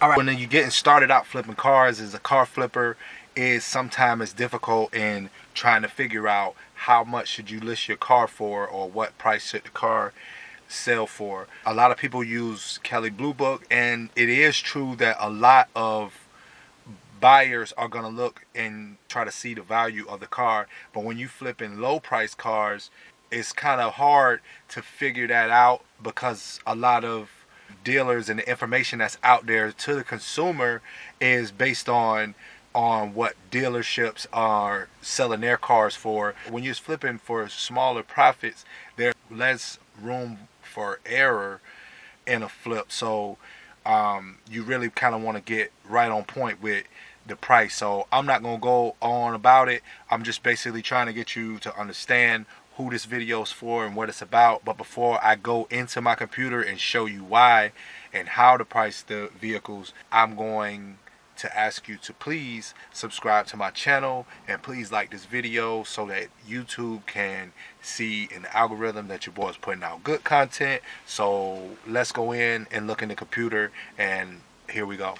All right, when you're getting started out flipping cars as a car flipper, is sometimes it's difficult in trying to figure out how much should you list your car for, or what price should the car sell for. A lot of people use Kelley Blue Book, and it is true that a lot of buyers are going to look and try to see the value of the car. But when you flip in low price cars, it's kind of hard to figure that out, because a lot of dealers and the information that's out there to the consumer is based on what dealerships are selling their cars for. When you're flipping for smaller profits, there's less room for error in a flip. So you really kind of want to get right on point with the price. So I'm not going to go on about it. I'm just basically trying to get you to understand who this video is for and what it's about. But before I go into my computer and show you why and how to price the vehicles, I'm going to ask you to please subscribe to my channel, and please like this video so that YouTube can see in the algorithm that your boy is putting out good content. So let's go in and look in the computer, and here we go.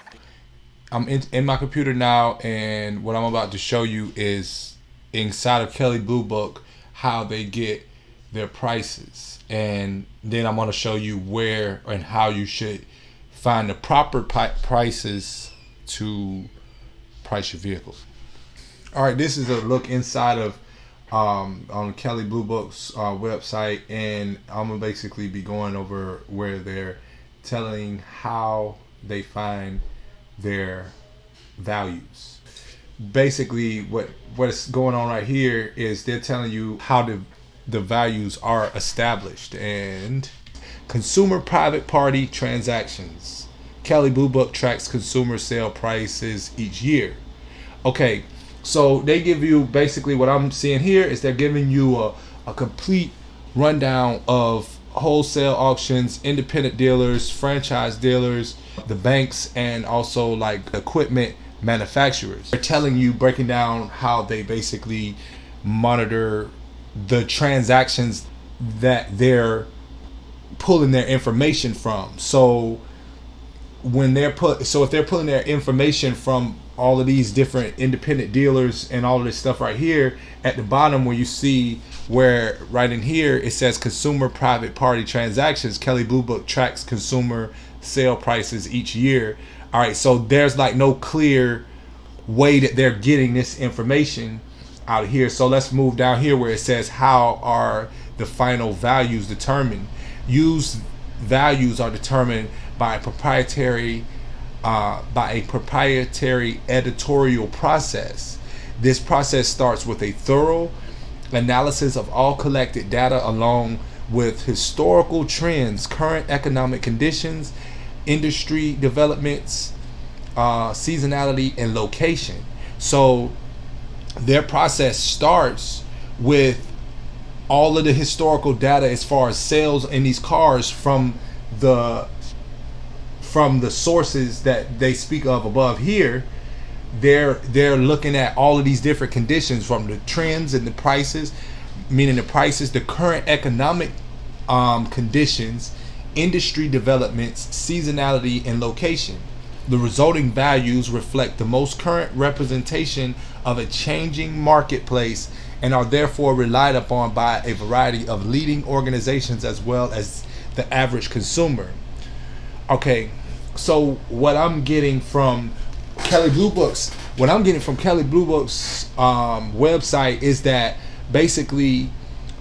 I'm in my computer now, and what I'm about to show you is inside of Kelley Blue Book how they get their prices, and then I'm going to show you where and how you should find the proper prices to price your vehicle. All right, this is a look inside of on Kelley Blue Book's website, and I'm gonna basically be going over where they're telling how they find their values. Basically, what's going on right here is they're telling you how the values are established. And consumer private party transactions. Kelley Blue Book tracks consumer sale prices each year. Okay, so they give you basically what I'm seeing here is they're giving you a complete rundown of wholesale auctions, independent dealers, franchise dealers, the banks, and also like equipment manufacturers. They're telling you, breaking down how they basically monitor the transactions that they're pulling their information from. So if they're pulling their information from all of these different independent dealers and all of this stuff right here, at the bottom where you see where right in here it says consumer private party transactions, Kelley Blue Book tracks consumer sale prices each year. All right, so there's like no clear way that they're getting this information out here. So let's move down here where it says how are the final values determined. Used values are determined by a proprietary editorial process. This process starts with a thorough analysis of all collected data along with historical trends, current economic conditions, industry developments, seasonality, and location. So their process starts with all of the historical data as far as sales in these cars from the sources that they speak of above here. They're looking at all of these different conditions from the trends and the prices, meaning the prices, the current economic conditions, industry developments, seasonality, and location. The resulting values reflect the most current representation of a changing marketplace and are therefore relied upon by a variety of leading organizations as well as the average consumer. Okay, so what I'm getting from Kelley Blue Book's website is that basically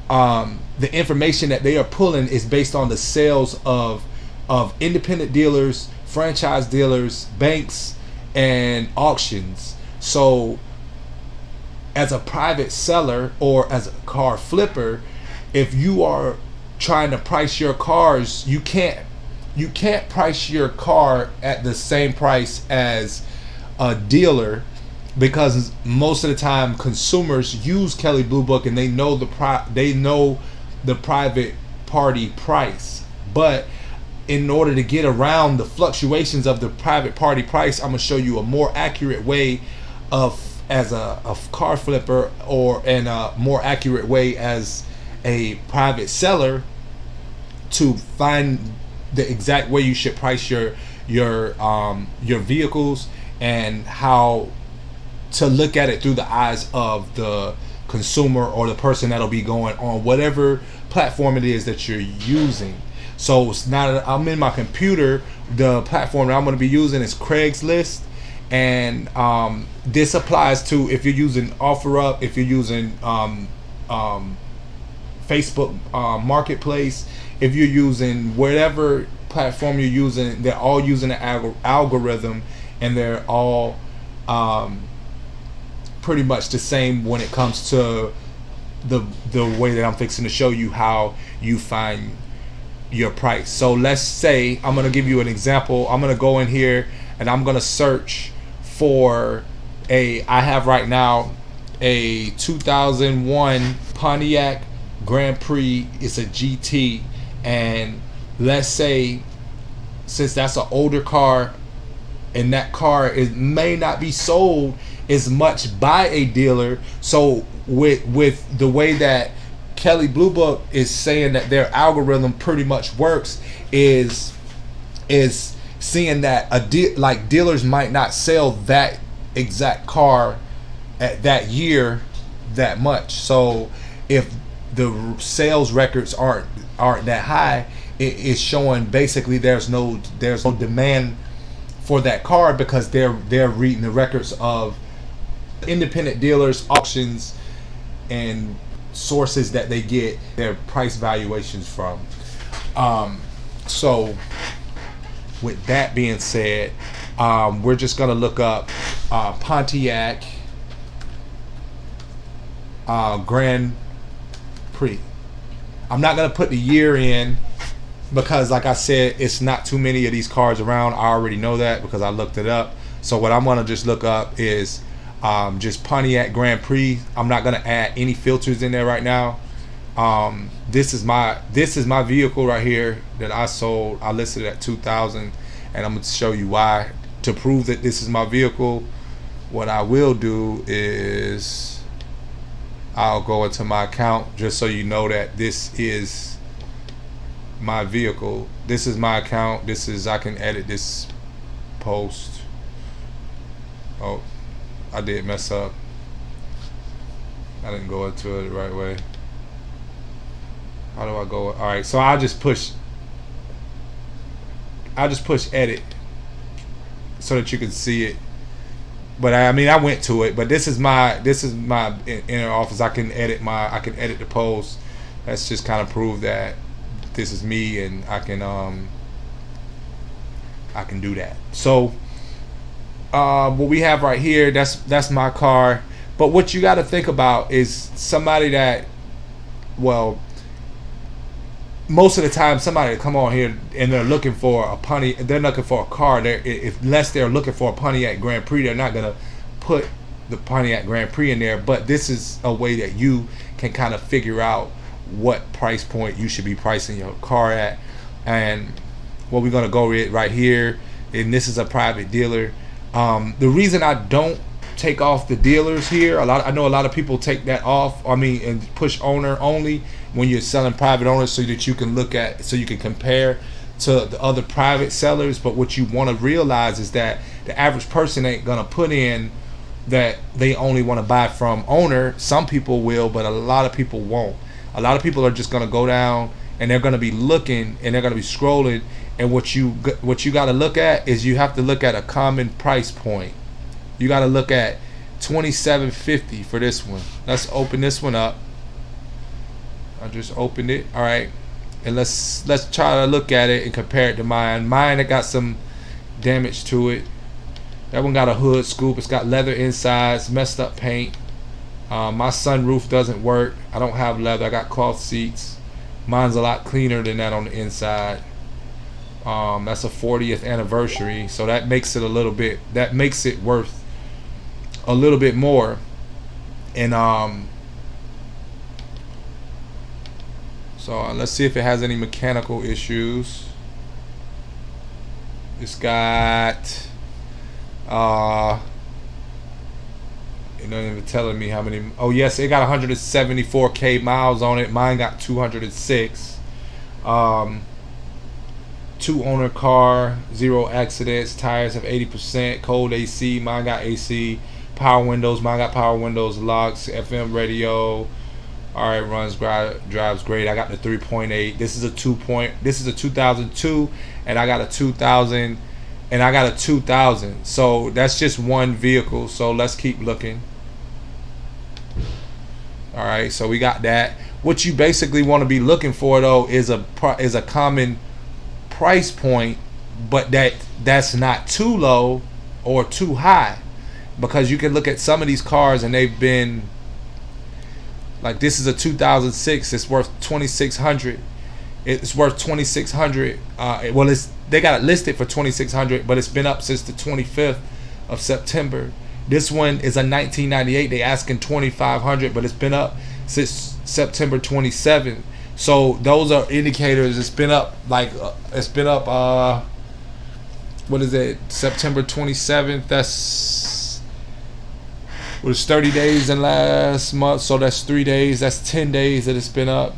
the information that they are pulling is based on the sales of independent dealers, franchise dealers, banks, and auctions. So as a private seller or as a car flipper, if you are trying to price your cars, you can't price your car at the same price as a dealer, because most of the time consumers use Kelley Blue Book and they know the private party price. But in order to get around the fluctuations of the private party price, I'm gonna show you a more accurate way as a car flipper, and a more accurate way as a private seller to find the exact way you should price your your vehicles, and how to look at it through the eyes of the consumer or the person that'll be going on whatever platform it is that you're using. So it's not, I'm in my computer, the platform that I'm going to be using is Craigslist, and this applies to if you're using OfferUp, if you're using Facebook Marketplace, if you're using whatever platform you're using, they're all using the algorithm, and they're all pretty much the same when it comes to the way that I'm fixing to show you how you find your price. So let's say I'm going to give you an example. I'm going to go in here and I'm going to search for I have right now a 2001 Pontiac Grand Prix. It's a GT, and let's say, since that's an older car and that car may not be sold as much by a dealer, so with the way that Kelley Blue Book is saying that their algorithm pretty much works is seeing that like dealers might not sell that exact car at that year that much. So if the sales records aren't that high, it's showing basically there's no demand for that car, because they're reading the records of independent dealers, auctions, and sources that they get their price valuations from. So with that being said, we're just gonna look up Pontiac Grand Prix. I'm not gonna put the year in because, like I said, it's not too many of these cars around. I already know that because I looked it up. So what I'm gonna just look up is just Pontiac Grand Prix. I'm not gonna add any filters in there right now. This is my vehicle right here that I sold. I listed it at $2,000, and I'm gonna show you why. To prove that this is my vehicle, what I will do is I'll go into my account just so you know that this is my vehicle. This is my account. This is, I can edit this post. Oh, I did mess up. I didn't go into it the right way. How do I go? All right, so I just push edit so that you can see it. But I mean, I went to it. But this is my inner office. I can edit the post. That's just kind of prove that this is me, and I can do that. So what we have right here, that's my car. But what you got to think about is somebody that, well, most of the time somebody come on here and they're looking for a car. Unless they're looking for a Pontiac Grand Prix, they're not gonna put the Pontiac Grand Prix in there. But this is a way that you can kind of figure out what price point you should be pricing your car at. And what we're gonna go right here, and this is a private dealer. The reason I don't take off the dealers here, I know a lot of people take that off. I mean, and push owner only when you're selling private owners, so that you can compare to the other private sellers. But what you want to realize is that the average person ain't gonna put in that they only want to buy from owner. Some people will, but a lot of people won't. A lot of people are just gonna go down and they're gonna be looking and they're gonna be scrolling. And what you got to look at is you have to look at a common price point. You got to look at $27.50 for this one. Let's open this one up. I just opened it. All right, and let's try to look at it and compare it to mine. Mine, it got some damage to it. That one got a hood scoop. It's got leather insides, messed up paint. My sunroof doesn't work. I don't have leather. I got cloth seats. Mine's a lot cleaner than that on the inside. That's a 40th anniversary, so that makes it worth a little bit more. And so let's see if it has any mechanical issues. It's got it doesn't even telling me how many. Oh yes, it got 174k miles on it. Mine got 206. two owner car, 0 accidents, tires have 80%, cold AC, mine got AC, power windows, mine got power windows, locks, FM radio. All right, drives great. I got the 3.8. This is a 2002, and I got a 2000, and I got a 2000. So that's just one vehicle. So let's keep looking. All right, so we got that. What you basically want to be looking for though is a common price point, but that's not too low or too high, because you can look at some of these cars and they've been like, this is a 2006. It's worth 2,600. It's worth 2,600. Well, they got it listed for 2,600, but it's been up since the 25th of September. This one is a 1998. They asking 2,500, but it's been up since September 27th. So those are indicators. It's been up what is it, September 27th? That's, it was 30 days in last month, so that's 3 days. That's 10 days that it's been up.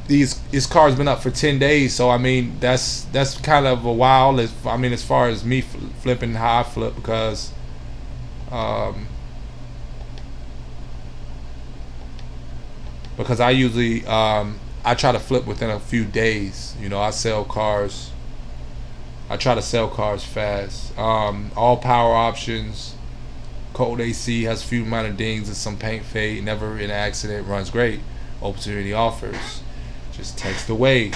This car's been up for 10 days, so I mean that's kind of a while. As far as me flipping, how I flip, because I usually I try to flip within a few days. You know, I sell cars. I try to sell cars fast. All power options, cold AC, has a few minor dings and some paint fade. Never in an accident. Runs great. Opportunity offers. Just text away.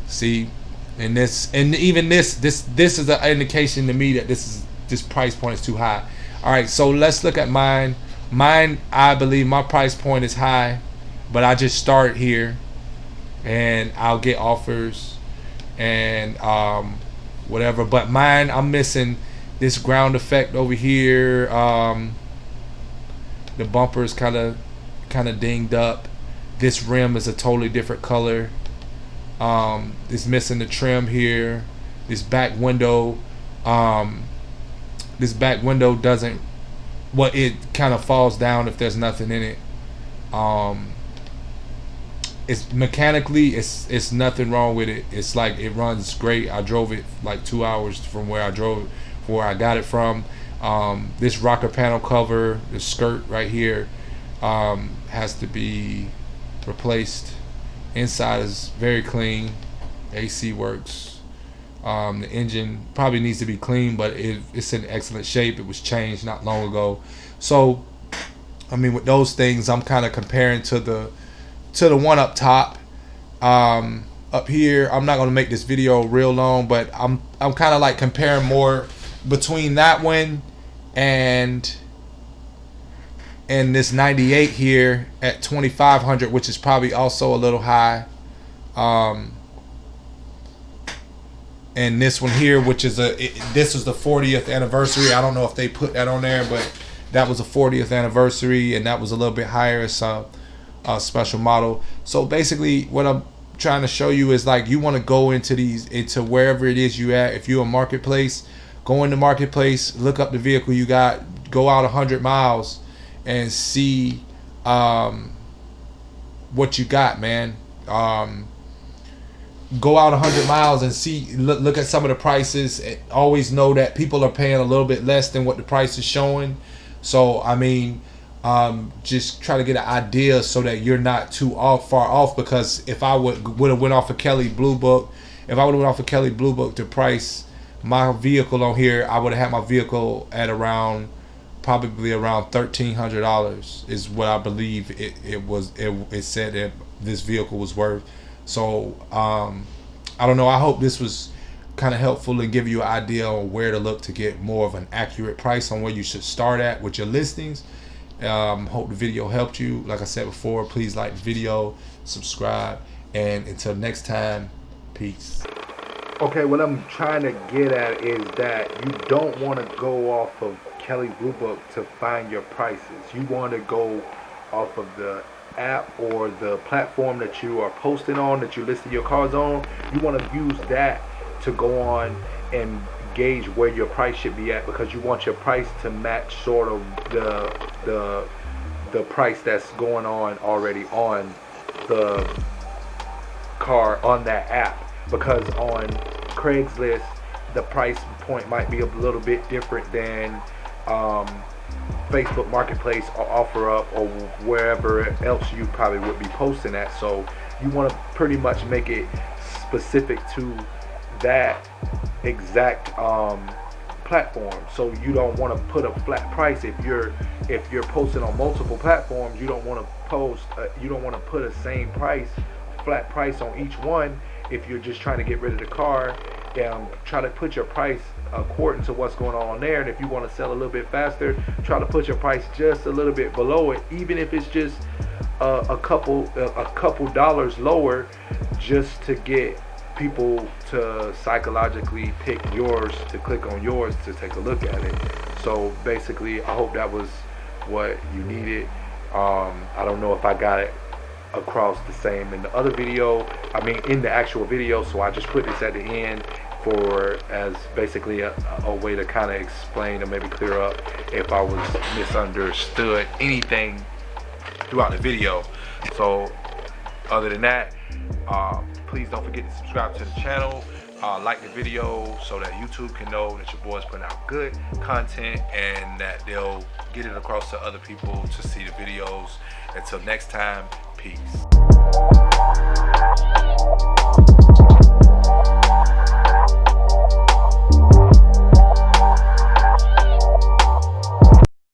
See, and even this is an indication to me that this price point is too high. All right, so let's look at mine. Mine, I believe my price point is high, but I just start here, and I'll get offers and whatever. But mine, I'm missing this ground effect over here. The bumper is kind of dinged up. This rim is a totally different color. It's missing the trim here. This back window doesn't, well, it kind of falls down if there's nothing in it. It's mechanically, it's nothing wrong with it. It's like, it runs great. I drove it like 2 hours from where I got it from. This rocker panel cover, the skirt right here, has to be replaced. Inside is very clean. AC works. The engine probably needs to be clean, but it's in excellent shape. It was changed not long ago. So I mean, with those things, I'm kind of comparing to the one up top. Up here, I'm not gonna make this video real long, but I'm kind of like comparing more between that one and this 98 here at 2,500, which is probably also a little high. And this one here, which is this is the 40th anniversary. I don't know if they put that on there, but that was a 40th anniversary, and that was a little bit higher. It's a special model. So basically, what I'm trying to show you is, like, you want to go into wherever it is you at. If you're a marketplace, go into marketplace, look up the vehicle you got, go out 100 miles. And see what you got, man. Go out 100 miles and see, look at some of the prices. Always know that people are paying a little bit less than what the price is showing. So I mean, just try to get an idea so that you're not too far off. Because if I would have went off of Kelley Blue Book, to price my vehicle on here, I would have had my vehicle at probably around $1,300 is what I believe it said that this vehicle was worth. So I don't know. I hope this was kind of helpful and give you an idea on where to look to get more of an accurate price on where you should start at with your listings. Hope the video helped you. Like I said before, please like the video, subscribe, and until next time, peace. Okay, what I'm trying to get at is that you don't want to go off of Kelley Blue Book to find your prices. You want to go off of the app or the platform that you are posting on, that you listed your cars on. You want to use that to go on and gauge where your price should be at, because you want your price to match sort of the price that's going on already on the car on that app. because on Craigslist the price point might be a little bit different than Facebook Marketplace or OfferUp or wherever else you probably would be posting at. So you want to pretty much make it specific to that exact platform. So you don't want to put a flat price if you're posting on multiple platforms. You don't want to put a same price, flat price on each one. If you're just trying to get rid of the car, try to put your price according to what's going on there. And if you want to sell a little bit faster, try to put your price just a little bit below it, even if it's just a couple dollars lower, just to get people to psychologically pick yours, to click on yours, to take a look at it. So basically, I hope that was what you needed. I don't know if I got it across the same in the other video, in the actual video, so I just put this at the end as basically a way to kind of explain or maybe clear up if I was misunderstood anything throughout the video. So other than that, please don't forget to subscribe to the channel, like the video so that YouTube can know that your boy's putting out good content and that they'll get it across to other people to see the videos. Until next time, peace.